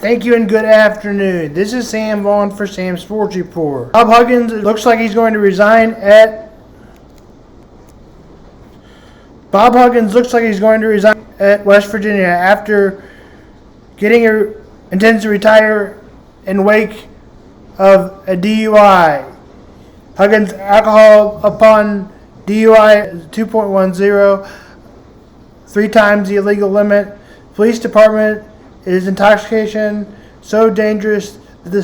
Thank you and good afternoon. This is Sam Vaughn for Sam Sports Report. Bob Huggins looks like he's going to resign at West Virginia after intends to retire in wake of a DUI. Huggins' alcohol upon DUI is 2.10, 3 times the illegal limit. Police department is intoxication so dangerous that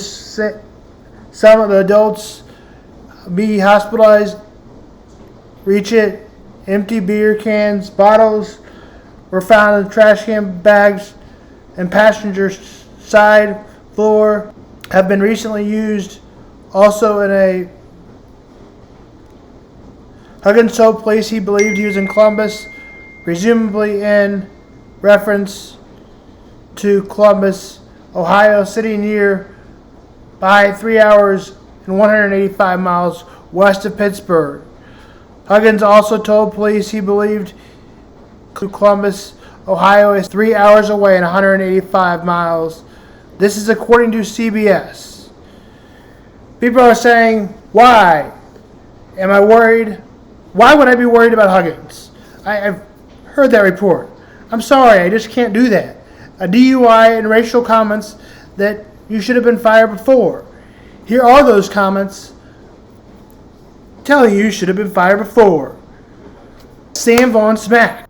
some of the adults be hospitalized. Reach it. Empty beer cans, bottles were found in trash can bags and passenger side floor have been recently used. Also in a Huggins told police he believed he was in Columbus, presumably in reference to Columbus, Ohio, sitting nearby 3 hours and 185 miles west of Pittsburgh. Huggins also told police he believed Columbus, Ohio is 3 hours away and 185 miles. This is according to CBS. People are saying, why am I worried? Why would I be worried about Huggins? I've heard that report. I'm sorry, I just can't do that. A DUI and racial comments that you should have been fired before. Here are those comments telling you should have been fired before. Sam Vaughn Smack.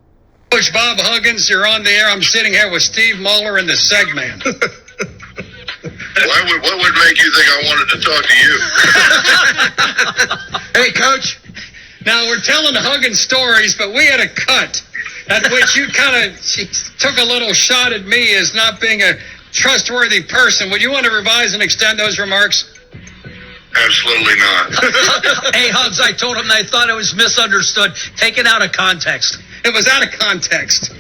Coach Bob Huggins, you're on the air. I'm sitting here with Steve Muller in the segment. What would make you think I wanted to talk to you? Hey, Coach. Now, we're telling Huggins stories, but we had a cut at which you she took a little shot at me as not being a trustworthy person. Would you want to revise and extend those remarks? Absolutely not. Hey, Hugs, I told him I thought it was misunderstood, taken out of context. It was out of context.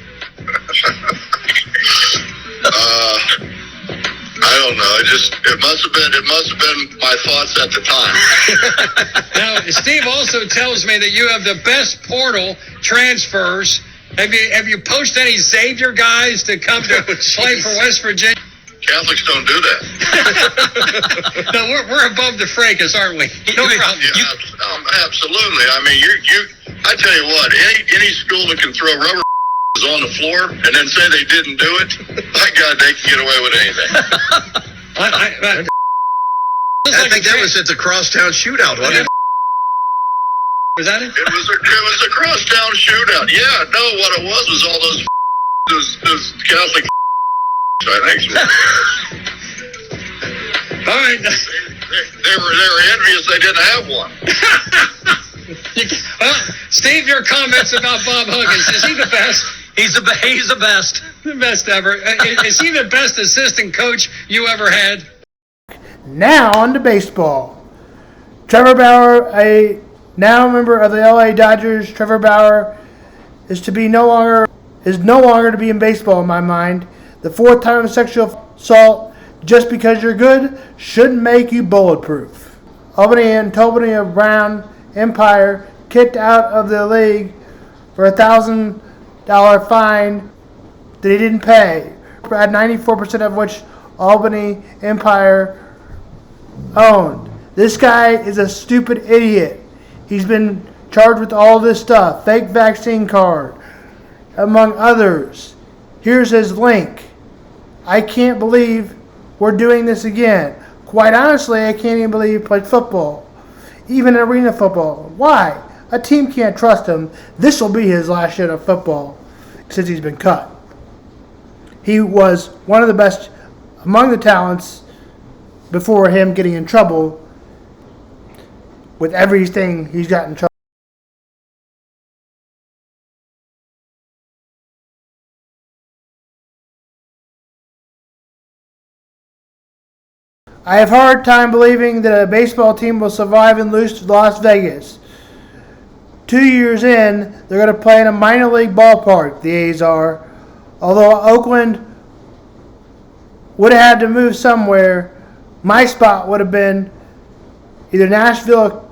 I don't know. It must have been my thoughts at the time. Now, Steve also tells me that you have the best portal transfers. Have you poached any Xavier guys to come to play for West Virginia? Catholics don't do that. No, we're above the fracas, aren't we? No problem. Yeah, absolutely. I mean, I tell you what, any school that can throw rubber on the floor and then say they didn't do it, my God, they can get away with anything. I think that was at the Crosstown Shootout, wasn't it? Was that it? It was a crosstown shootout. Yeah, no, what it was all those Catholic I think so. All right. They were envious they didn't have one. Well, Steve, your comments about Bob Huggins. Is he the best? He's the best. The best ever. Is he the best assistant coach you ever had? Now on to baseball. Trevor Bauer, a now member of the LA Dodgers, Trevor Bauer is no longer to be in baseball in my mind. The 4th time of sexual assault, just because you're good, shouldn't make you bulletproof. Albany and Antonio Brown Empire kicked out of the league for a $1,000 fine that he didn't pay, at 94% of which Albany Empire owned. This guy is a stupid idiot. He's been charged with all this stuff, fake vaccine card, among others. Here's his link. I can't believe we're doing this again. Quite honestly, I can't even believe he played football, even arena football. Why? A team can't trust him. This will be his last year of football since he's been cut. He was one of the best among the talents before him getting in trouble with everything he's got in trouble. I have a hard time believing that a baseball team will survive and lose to Las Vegas. 2 years in, they're going to play in a minor league ballpark, the A's are. Although Oakland would have had to move somewhere, my spot would have been either Nashville or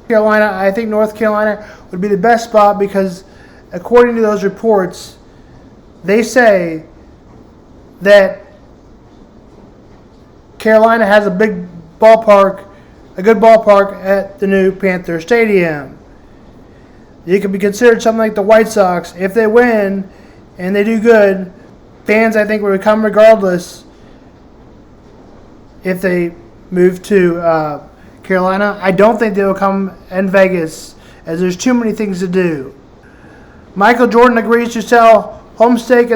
Carolina. I think North Carolina would be the best spot, because according to those reports, they say that Carolina has a good ballpark at the new Panther Stadium. You could be considered something like the White Sox. If they win and they do good, fans I think will come regardless if they move to Carolina. I don't think they will come in Vegas as there's too many things to do. Michael Jordan agrees to sell home stake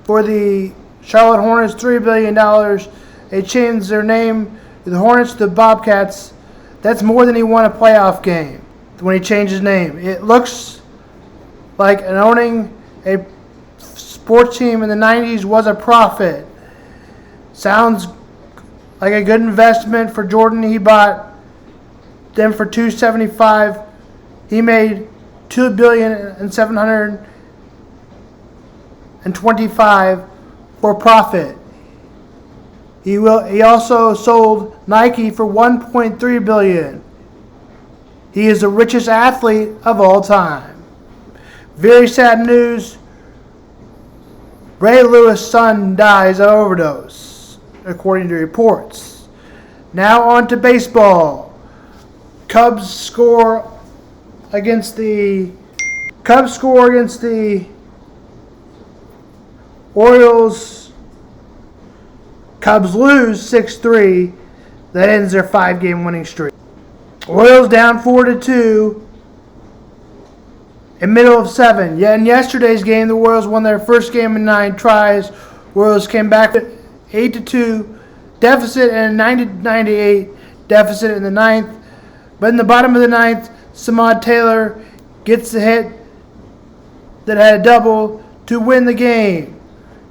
for the Charlotte Hornets $3 billion. They changed their name to the Hornets to the Bobcats. That's more than he won a playoff game when he changed his name. It looks like owning a sports team in the 90s was a profit. Sounds like a good investment for Jordan. He bought them for $275. He made $2,725,000 for profit. He also sold Nike for $1.3 billion. He is the richest athlete of all time. Very sad news. Ray Lewis' son dies of overdose, according to reports. Now on to baseball. Cubs score against the Orioles. Cubs lose 6-3. That ends their 5-game winning streak. Orioles down 4-2 in middle of 7. Yet in yesterday's game, the Orioles won their first game in 9 tries. Orioles came back with 8-2 deficit and a 90-98 deficit in the 9th. But in the bottom of the 9th, Samad Taylor gets the hit that had a double to win the game.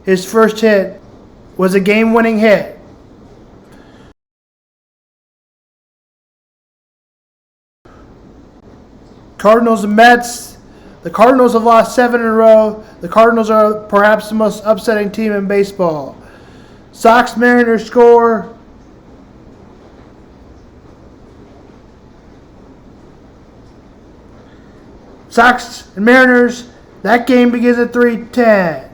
His first hit was a game-winning hit. Cardinals and Mets. The Cardinals have lost 7 in a row. The Cardinals are perhaps the most upsetting team in baseball. Sox Mariners score. Sox and Mariners. That game begins at 3:10.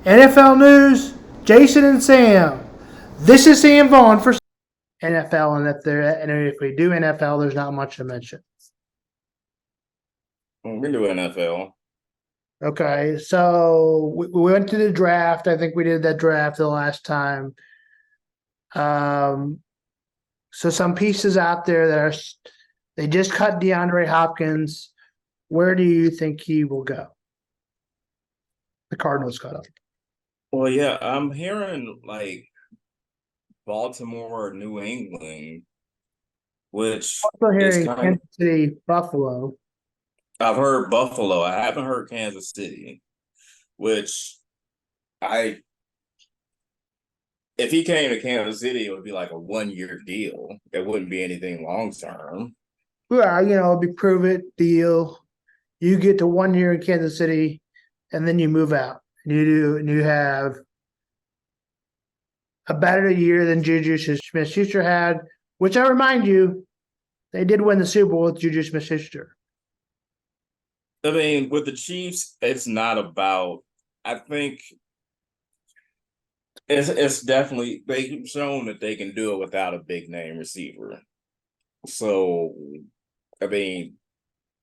NFL news. Jason and Sam. This is Sam Vaughn for NFL, and if we do NFL, there's not much to mention. We do NFL. Okay, so we went to the draft. I think we did that draft the last time. So some pieces out there they just cut DeAndre Hopkins. Where do you think he will go? The Cardinals cut him. Well, yeah, I'm hearing like Baltimore or New England, which Also is hearing kind of, Kansas City, Buffalo. I've heard Buffalo. I haven't heard Kansas City, which if he came to Kansas City, it would be like a 1-year deal. It wouldn't be anything long term. Well, it'd be prove it deal. You get to 1 year in Kansas City, and then you move out. And you have a better year than Juju Smith-Schuster had, which I remind you, they did win the Super Bowl with Juju Smith-Schuster. I mean, with the Chiefs, it's not about. I think it's definitely they've shown that they can do it without a big name receiver. So, I mean,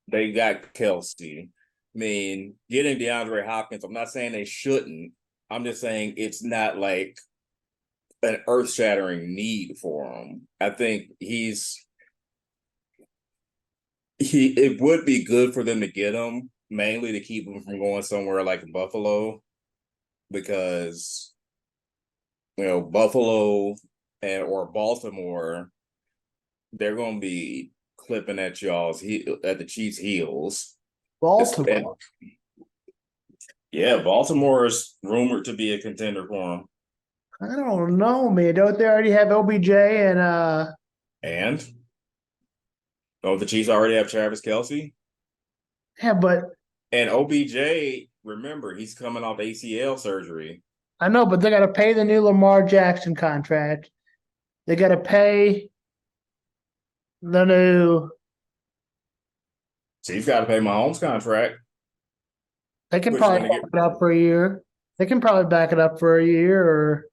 they got Kelsey. I mean, getting DeAndre Hopkins, I'm not saying they shouldn't. I'm just saying it's not like an earth-shattering need for him. I think it would be good for them to get him, mainly to keep him from going somewhere like Buffalo, because Buffalo or Baltimore, they're going to be clipping at the Chiefs' heels. Baltimore. Yeah, Baltimore is rumored to be a contender for him. I don't know, man. Don't they already have OBJ and don't the Chiefs already have Travis Kelce? Yeah, but And OBJ, remember, he's coming off ACL surgery. I know, but they got to pay the new Lamar Jackson contract. They got to pay the new. Chiefs got to pay Mahomes' contract. They can probably back it up for a year. They can probably back it up for a year, or